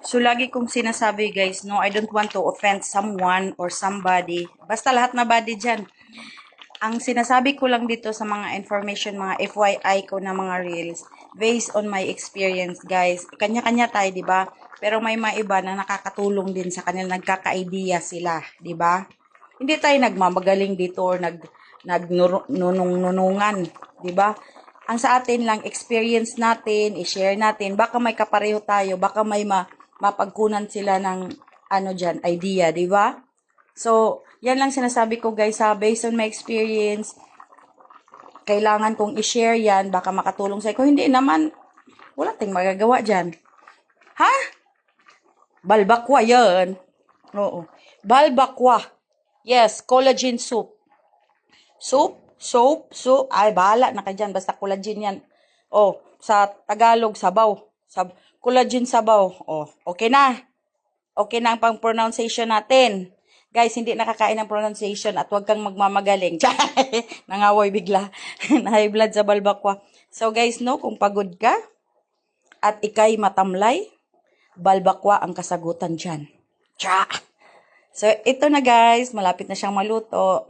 So, lagi kong sinasabi guys, no, I don't want to offend someone or somebody. Basta lahat na body dyan. Ang sinasabi ko lang dito sa mga information, mga FYI ko na mga reels, based on my experience guys. Kanya-kanya tayo, di ba? Pero may mga iba na nakakatulong din sa kanila, nagkaka-idea sila, di ba? Hindi tayo nagmamagaling dito or nagnunungan, di ba? Ang sa atin lang, experience natin, i-share natin. Baka may kapareho tayo, baka may mapagkunan sila ng ano dyan, idea, di ba? So, yan lang sinasabi ko guys ha, based on my experience, kailangan kong i-share yan, baka makatulong sa'yo. Kung hindi naman, wala tayong magagawa dyan. Ha? Balbakwa yan. Oo. Balbakwa. Yes, collagen soup. Soup. Ay, bahala na ka dyan. Basta collagen yan. Oh, sa Tagalog, sabaw. Collagen sabaw. Oh, okay na. Okay na ang pang-pronunciation natin. Guys, hindi nakakain ng pronunciation at huwag kang magmamagaling. Nangawoy bigla. Na-high blood sa balbakwa. So guys, no, kung pagod ka at ikay matamlay, balbakwa ang kasagutan dyan. Cha! So, ito na guys. Malapit na siyang maluto.